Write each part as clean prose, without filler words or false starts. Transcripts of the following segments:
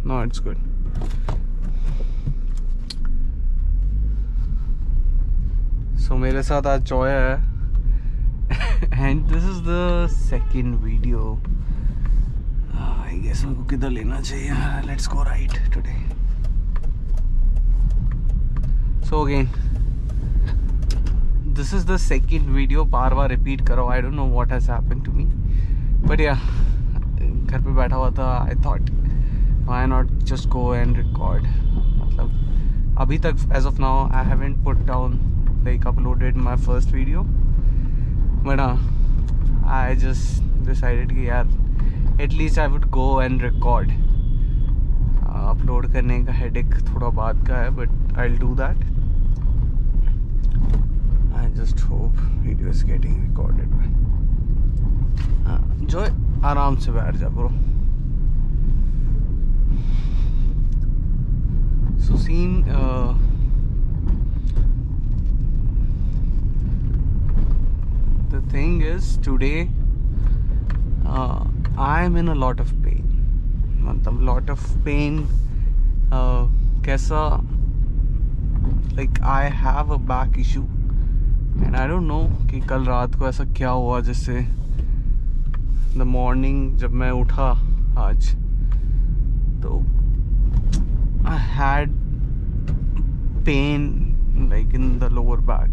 No, it's good. So मेरे साथ आज जॉय है and this is the second video. I guess मेरे को किधर लेना चाहिए? Let's go right today. So again, this is the second video. Bar bar repeat करो. I don't know what has happened to me, but yeah, घर पे बैठा हुआ था. I thought why not just go and record. मतलब अभी तक as of now I haven't put down like uploaded my first video, but I just decided कि यार at least I would go and record. Upload करने का headache थोड़ा बाद का है, but I'll do that. I just hope video is getting recorded. जो आराम से बैठ जा bro. So scene the thing is today I am in a lot of pain. मतलब lot of pain. कैसा, like I have a back issue and I don't know कि कल रात को ऐसा क्या हुआ जिससे the morning जब मैं उठा आज तो I had pain like in the lower back.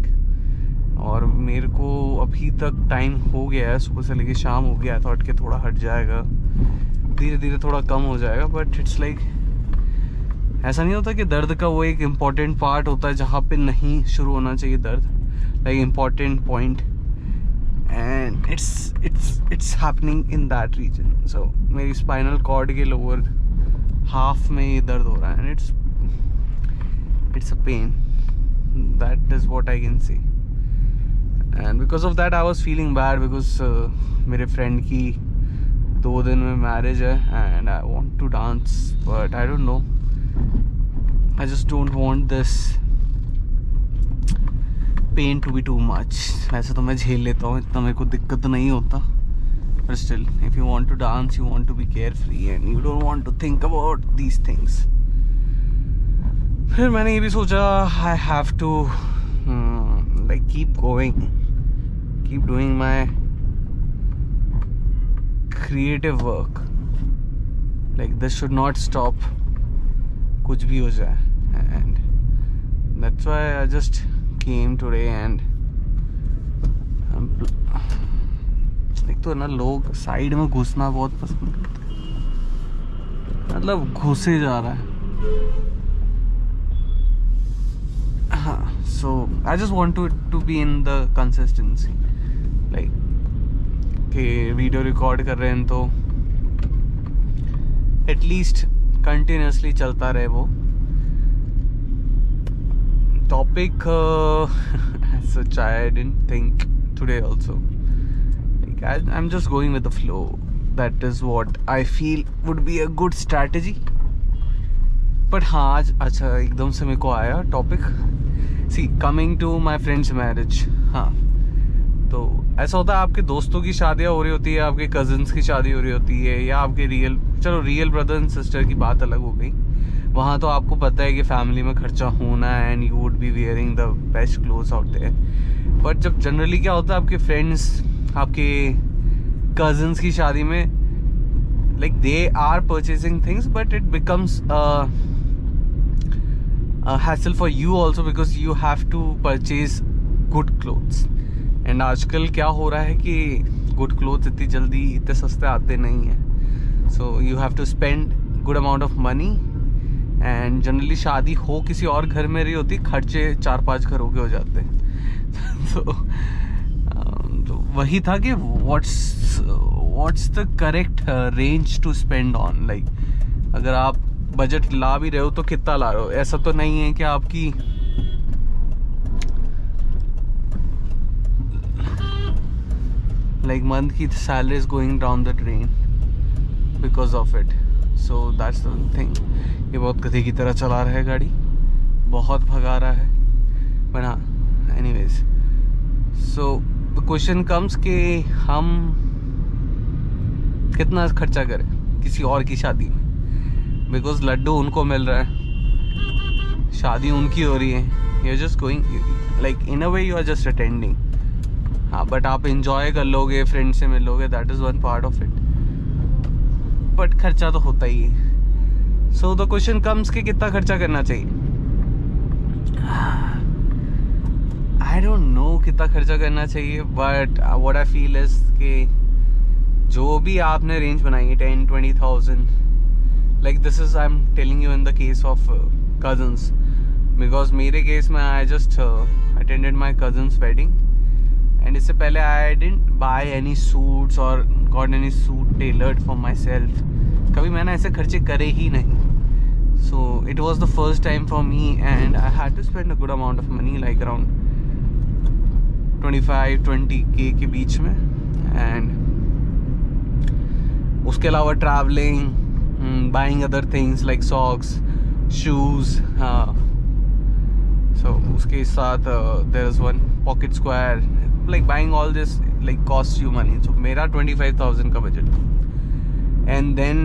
और मेरे को अभी तक टाइम हो गया है, सुबह से लेके शाम हो गया. थॉट के थोड़ा हट जाएगा, धीरे धीरे थोड़ा कम हो जाएगा, बट इट्स लाइक ऐसा नहीं होता कि दर्द का वो एक इम्पॉर्टेंट पार्ट होता है जहाँ पे नहीं शुरू होना चाहिए दर्द, like important point, and it's happening in that region. So मेरी स्पाइनल कॉर्ड के लोअर हाफ में ये दर्द हो रहा है, and it's a pain. That is what I can see. And because of that I was feeling bad because मेरे friend की 2 दिन में marriage है and I want to dance but I don't know. I just don't want this pain to be too much. वैसे तो मैं झेल लेता हूँ, इतना मेरे को दिक्कत नहीं होता, but still if you want to dance you want to be carefree and you don't want to think about these things. फिर मैंने ये भी सोचा I have to like keep going, keep doing my creative work. Like this should not stop, कुछ भी हो जाए, and that's why I just came today. And एक तो ना लोग साइड में घुसना बहुत पसंद करते हैं, मतलब घुसे जा रहा है. So I just want to be in the consistency, like कि वीडियो रिकॉर्ड कर रहे हैं तो एटलीस्ट कंटिन्यूसली चलता रहे वो topic. Such I didn't think today also, like I'm just going with the flow. That is what I feel would be a good strategy. But हाँ आज अच्छा एकदम से मेरे को आया topic. See coming to my friend's marriage. हाँ तो ऐसा होता है आपके दोस्तों की शादियाँ हो रही होती है, आपके कजन्स की शादी हो रही होती है, या आपके रियल ब्रदर एंड सिस्टर की बात अलग हो गई. वहाँ तो आपको पता है कि फैमिली में खर्चा होना है and you would be wearing the best clothes out there. But जब जनरली क्या होता है आपके फ्रेंड्स, आपके कजन्स की शादी में like they are purchasing things but it becomes a hassle for you also because you have to purchase good clothes. and आजकल क्या हो रहा है कि good clothes इतनी जल्दी इतने सस्ते आते नहीं हैं, so you have to spend good amount of money. and generally शादी हो किसी और घर में रही होती, खर्चे 4-5 घरों के हो जाते हैं. तो वही था कि what's the correct range to spend on. like अगर आप बजट ला भी रहे हो तो कितना ला रहे हो. ऐसा तो नहीं है कि आपकी like month की salary is going down the drain because of it. so that's the thing. ये बहुत गधे की तरह चला रहा है गाड़ी, बहुत भगा रहा है. but हाँ anyways, so the question comes कि हम कितना खर्चा करें किसी और की शादी में. बिकॉज लड्डू उनको मिल रहा है, शादी उनकी हो रही है, you are just going like in a way you are just attending. हाँ, बट आप इंजॉय कर लोगे, फ्रेंड से मिलोगे, that is one part of it, but खर्चा तो होता ही है। सो द क्वेश्चन कम्स कि कितना खर्चा करना चाहिए। आई डोंट नो कितना खर्चा करना चाहिए, but what I feel is कि जो भी आपने रेंज बनाई है 10-20,000, like this is I am telling you in the case of cousins, because मेरे केस में I just attended my cousin's wedding and इससे पहले I didn't buy any suits और got any suit tailored for myself. कभी मैंने ऐसे खर्चे करे ही नहीं। So it was the first time for me and I had to spend a good amount of money, like around 25-20K के बीच में, and उसके अलावा traveling, buying other things like socks, shoes, so उसके साथ there is one pocket square, like buying all this like costs you money. So मेरा 25,000 का budget, and then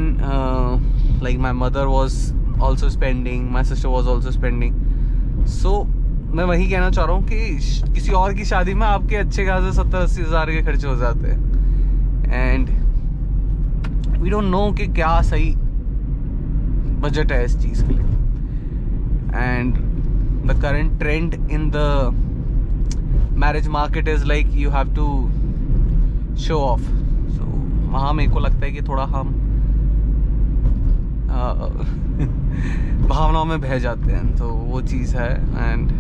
like my mother was also spending, my sister was also spending. So मैं वही कहना चाह रहा हूँ कि किसी और की शादी में आपके अच्छे खासे 70-80 हज़ार के खर्चे हो जाते हैं, एंड वी डोंट नो कि क्या सही बजट है इस चीज़ के लिए। And the current trend in the marriage market is like you have to show off. So वहाँ मेरे को लगता है कि थोड़ा हम भावनाओं में बह जाते हैं, तो वो चीज़ है। एंड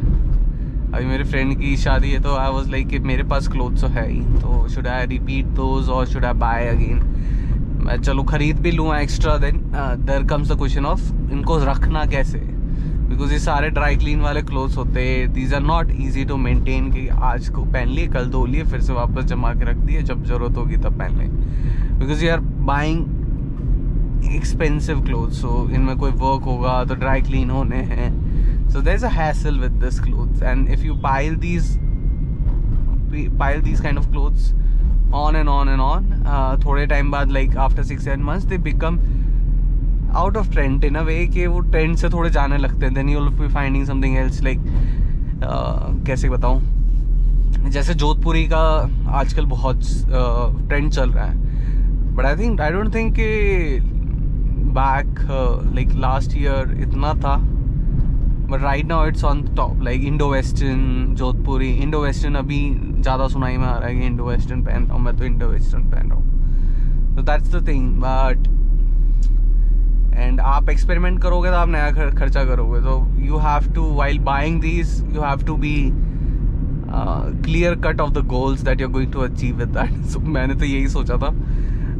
अभी मेरे फ्रेंड की शादी है, तो आई वाज लाइक कि मेरे पास क्लोथ्स तो है ही, तो शुड आई रिपीट दोज और शुड आई बाय अगेन। मैं चलो खरीद भी लूँ extra, then there comes the question of इनको रखना कैसे, बिकॉज ये सारे ड्राई क्लीन वाले क्लोथ्स होते हैं, these are not easy to maintain कि आज को पहन लिए, कल धो लिए, फिर से वापस जमा के रख दिए, जब जरूरत होगी तब पहन लें, because you are buying expensive clothes. So इनमें कोई वर्क होगा तो ड्राई क्लीन होने हैं, so there is a hassle with this clothes, and if you pile these kind of clothes on and on and on, थोड़े time बाद like after 6-7 months they become out of trend in a way कि वो trend से थोड़े जाने लगते हैं, then you'll be finding something else like कैसे बताऊँ, जैसे जोधपुरी का आजकल बहुत ट्रेंड चल रहा है, बट आई डोंट थिंक कि बैक लाइक लास्ट ईयर इतना था, but right now it's on top, like Indo western Jodhpuri. Indo western अभी ज़्यादा सुनाई में आ रहा है कि इंडो वेस्टर्न पहन रहा हूँ, मैं तो इंडो वेस्टर्न पहन रहा हूँ, तो that's the thing. But and आप एक्सपेरिमेंट करोगे तो आप नया खर्चा करोगे, तो you have to while buying these you have to be clear cut of the goals that you are going to achieve with that. So मैंने तो यही सोचा था।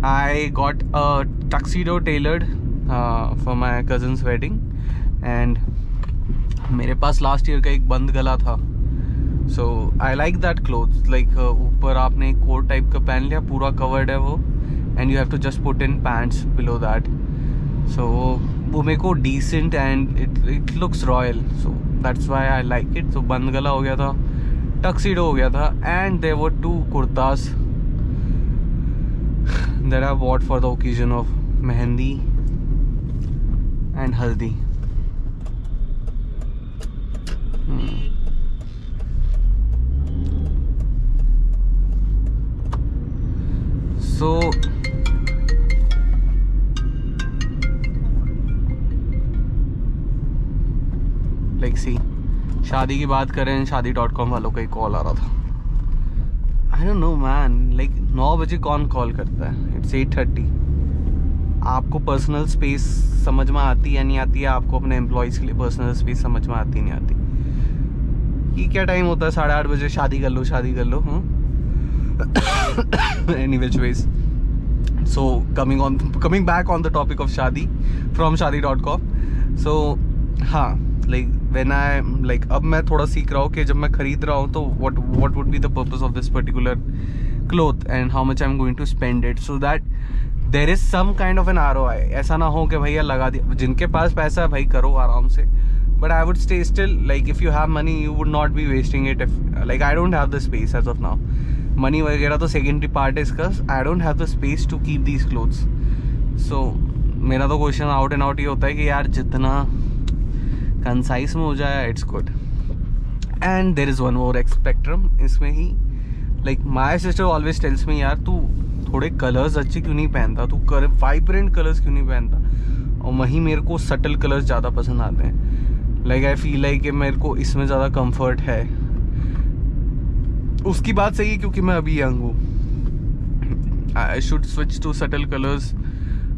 I got a tuxedo tailored for my cousin's wedding, and मेरे पास last year का एक bandhgala था, so I like that clothes, like ऊपर आपने एक कोट टाइप का पहन लिया, पूरा कवर्ड है वो, and you have to just put in pants below that, so वो मेरे को decent and it looks royal, so that's why I like it. तो बंद गला हो गया था, टक्सीडो हो गया था, and there were 2 kurtas that I bought for the occasion of mehndi and haldi. So like see, शादी की बात करें, शादी.com वालों का ही कॉल आ रहा था। I don't know man, like 9 बजे कौन कॉल करता है, it's 8:30। आपको पर्सनल स्पेस समझ में आती है नहीं आती है, आपको अपने एम्प्लॉयज़ के लिए पर्सनल स्पेस समझ में आती नहीं आती। ये क्या टाइम होता है 8:30 बजे, शादी कर लो any which ways. So coming back on the topic of शादी from shadi.com. So हाँ, like when I like अब मैं थोड़ा सीख रहा हूँ कि जब मैं खरीद रहा हूँ तो what would be the purpose of this particular cloth and how much I'm going to spend it, so that there is some kind of an ROI. ऐसा ना हो कि भैया लगा दिया, जिनके पास पैसा है भाई करो आराम से, but I would stay still, like if you have money you would not be wasting it, if like I don't have the space as of now. Money वगैरह तो सेकेंडरी पार्ट है इसका, I don't have the space to keep these clothes, so मेरा तो question out and out ये होता है कि यार जितना कंसाइज में हो जाए it's good. And there is one more spectrum इसमें ही. Like my sister always tells me यार तू थोड़े कलर्स अच्छे क्यों नहीं पहनता, तू वाइब्रेंट कलर्स क्यों नहीं पहनता. और वहीं मेरे को सटल कलर्स ज़्यादा पसंद आते हैं. लाइक आई फील लाइक कि मेरे को इसमें ज़्यादा कंफर्ट है. उसकी बात सही है क्योंकि मैं अभी यंग हूँ. I should switch to subtle colours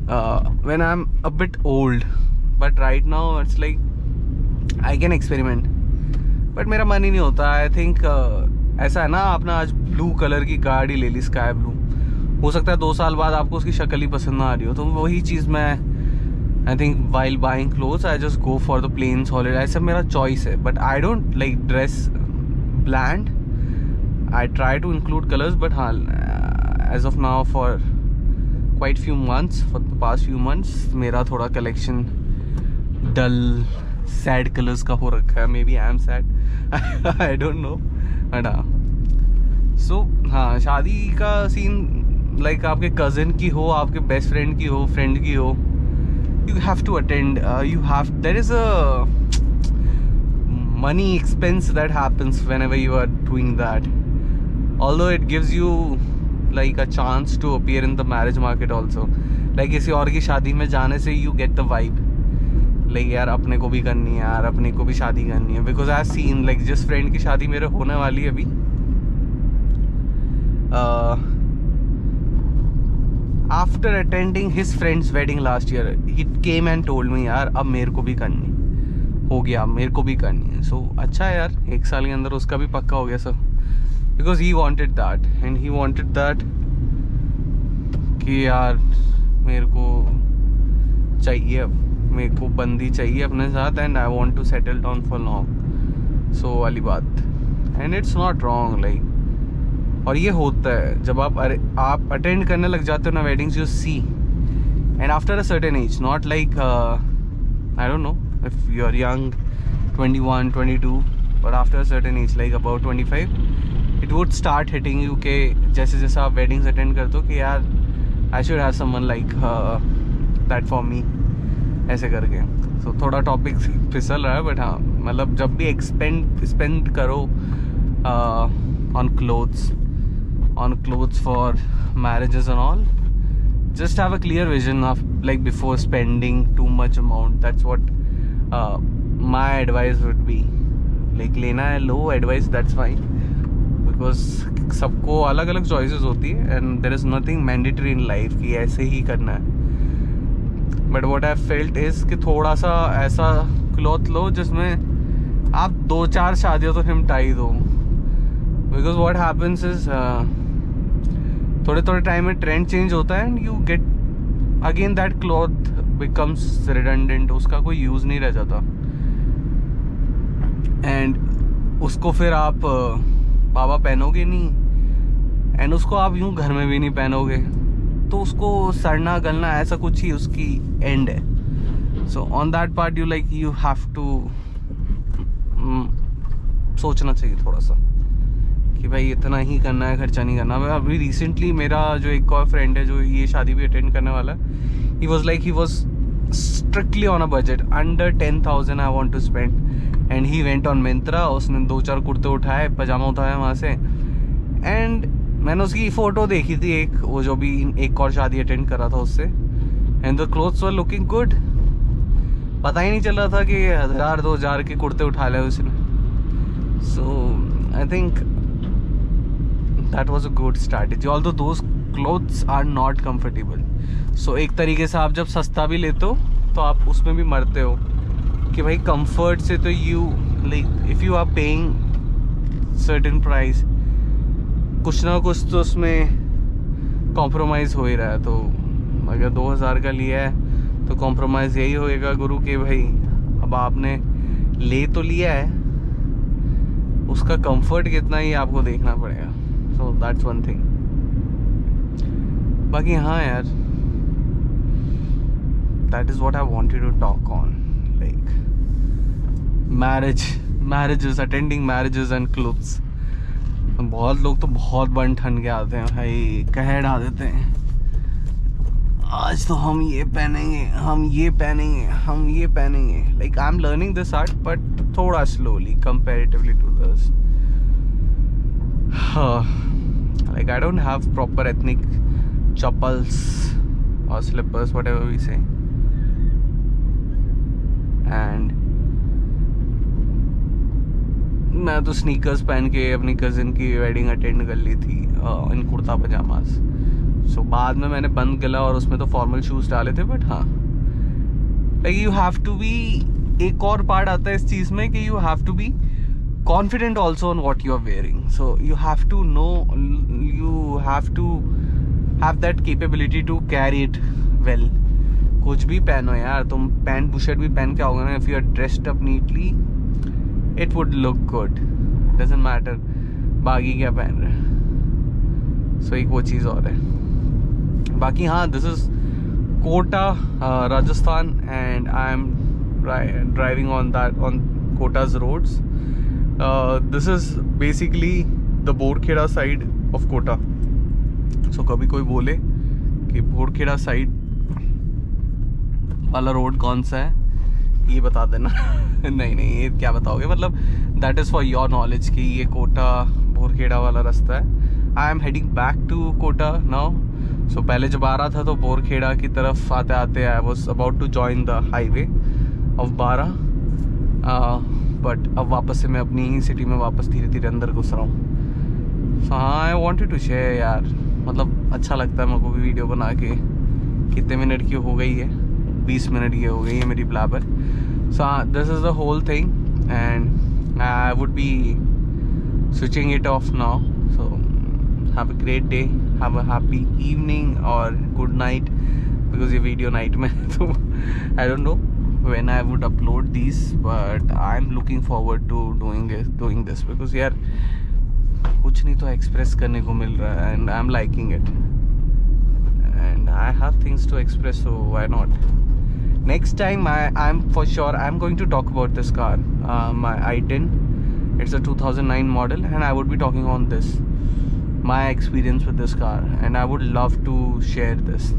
when I am a bit old. But right now it's like I can experiment. But मेरा मन ही नहीं होता. आई थिंक ऐसा है ना, आपने आज ब्लू कलर की गाड़ी ले ली, स्काई ब्लू. हो सकता है 2 साल बाद आपको उसकी शक्ल ही पसंद ना आ रही हो. तो वही चीज़ मैं I think while buying clothes I just go for the plain solid. ऐसा मेरा चॉइस है. But I don't like dress bland. I try to include colours. But हाँ, as of now for quite few months, for the past few months मेरा थोड़ा collection डल sad colours का हो रखा है. Maybe I am sad, I don't know. But हाँ, so हाँ, शादी का सीन लाइक आपके कज़न की हो, आपके बेस्ट फ्रेंड की हो, फ्रेंड की हो, you have to attend. There is a money expense that happens whenever you are doing that. Although it gives you like a chance to appear in the marriage market also. Like किसी और की शादी में जाने से you get the vibe. Like यार अपने को भी करनी है, यार अपने को भी शादी करनी है. Because I've seen like जिस फ्रेंड की शादी मेरे होने वाली है अभी, after attending his friend's wedding last year, he came and told me यार अब मेरे को भी करनी हो गया, मेरे को भी करनी है. सो अच्छा है यार, 1 साल के अंदर उसका भी पक्का हो गया सब. Because he wanted that and he wanted that कि यार मेरे को चाहिए, अब मेरे को बंदी चाहिए अपने साथ. And I want to settle down for long. So वाली बात. And it's not wrong like. और ये होता है जब आप अटेंड करने लग जाते हो ना weddings, you see. And after a certain age, not like I don't know if you are young 21, 22, but after a certain age like about 25, it would start hitting you के जैसे जैसे आप वेडिंग्स अटेंड करते हो कि यार I should have someone like that for me, ऐसे करके. सो थोड़ा टॉपिक फिसल रहा है. बट हाँ, मतलब जब भी स्पेंड करो on clothes for marriages and all, just have a clear vision of like before spending too much amount. That's what my advice would be. Like लेना है लो advice, that's fine, because सबको अलग अलग choices होती है and there is nothing mandatory in life कि ऐसे ही करना है. But what I felt is कि थोड़ा सा ऐसा क्लॉथ लो जिसमें आप 2-4 शादियों तो निपटा ही दो. Because what happens is थोड़े थोड़े टाइम में ट्रेंड चेंज होता है and you get again that cloth becomes redundant. उसका कोई यूज़ नहीं रह जाता एंड उसको फिर आप बाबा पहनोगे नहीं एंड उसको आप यूँ घर में भी नहीं पहनोगे. तो उसको सड़ना गलना ऐसा कुछ ही उसकी एंड है. So on that part you like you have to सोचना चाहिए थोड़ा सा कि भाई इतना ही करना है, खर्चा नहीं करना. अभी रिसेंटली मेरा जो एक और फ्रेंड है जो ये शादी भी अटेंड करने वाला है, he was strictly on a budget. Under 10,000 I want to spend and he went on Myntra. उसने 2-4 कुर्ते उठाए, पजामा उठाया वहाँ से. एंड मैंने उसकी फ़ोटो देखी थी एक, वो जो भी एक और शादी अटेंड करा था उससे. And the clothes were looking good. पता ही नहीं चल रहा था कि 1,000-2,000 के कुर्ते उठा ले उसने. So I think that was a good strategy, although those clothes are not comfortable. So एक तरीके से आप जब सस्ता भी लेते हो तो आप उसमें भी मरते हो कि भाई कंफर्ट से तो you like if you are paying certain price, कुछ ना कुछ तो उसमें कॉम्प्रोमाइज़ हो ही रहा है. तो अगर 2,000 का लिया है तो कॉम्प्रोमाइज़ यही होएगा गुरु के भाई अब आपने ले तो लिया है, उसका कंफर्ट कितना ही आपको देखना पड़ेगा. So that's one thing. बाकी हाँ यार, that is what I wanted to talk on, like marriages, attending marriages and clothes. बहुत लोग तो बहुत बन ठन के आते हैं भाई, कह डाल देते हैं आज तो हम ये पहनेंगे, हम ये पहनेंगे, हम ये पहनेंगे. Like I am learning this art but थोड़ा slowly comparatively to this. Like I don't have proper ethnic chappals or slippers, whatever we say. And मैं तो स्नीकर्स पहन के अपनी कज़न की वेडिंग अटेंड कर ली थी इन कुर्ता पजामाज. सो बाद में मैंने बंद गला और उसमें तो फॉर्मल शूज़ डाले थे. बट हाँ, like you have to be, एक और पार्ट आता है इस चीज़ में कि you have to be confident also on what you are wearing. So you have to know, you have to have that capability to carry it well. कुछ भी पहनो यार, तुम पैंट बुशर्ट भी पहन के आओगे ना, if you are dressed up neatly it would look good. Doesn't matter बागी क्या पहन रहे. So एक वो चीज़ और है. बाकी हाँ, this is Kota, Rajasthan, and I am driving on Kota's roads. This is basically the Borkheda side of Kota. So कभी कोई बोले कि बोरखेड़ा साइड वाला रोड कौन सा है, ये बता देना. नहीं ये क्या बताओगे, मतलब that is for your knowledge कि ये कोटा बोरखेड़ा वाला रास्ता है. I am heading back to Kota now. So पहले जब आ रहा था तो बोरखेड़ा की तरफ आते आते I was about to join the highway of Bara. But अब वापस से मैं अपनी ही सिटी में वापस धीरे धीरे अंदर घुस रहा हूँ. सो हाँ, आई वांटेड टू शेयर यार. मतलब अच्छा लगता है मेरे को भी वीडियो बना के. कितने मिनट की हो गई है? 20 मिनट की हो गई है मेरी ब्लैबर. सो हाँ, this is the whole thing and I would be switching it off now. So have a great day, have a happy evening और गुड नाइट, बिकॉज ये वीडियो नाइट में तो I don't know when I would upload these, but I'm looking forward to doing this because यार कुछ नहीं तो express करने को मिल रहा है and I'm liking it and I have things to express, so why not. Next time I'm for sure I'm going to talk about this car, my i10. It's a 2009 model and I would be talking on this, my experience with this car, and I would love to share this.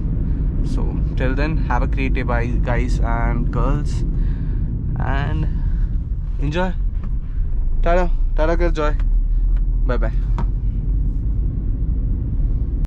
So till then, have a great day, bye guys and girls, and enjoy. Tada kar joy. Bye bye.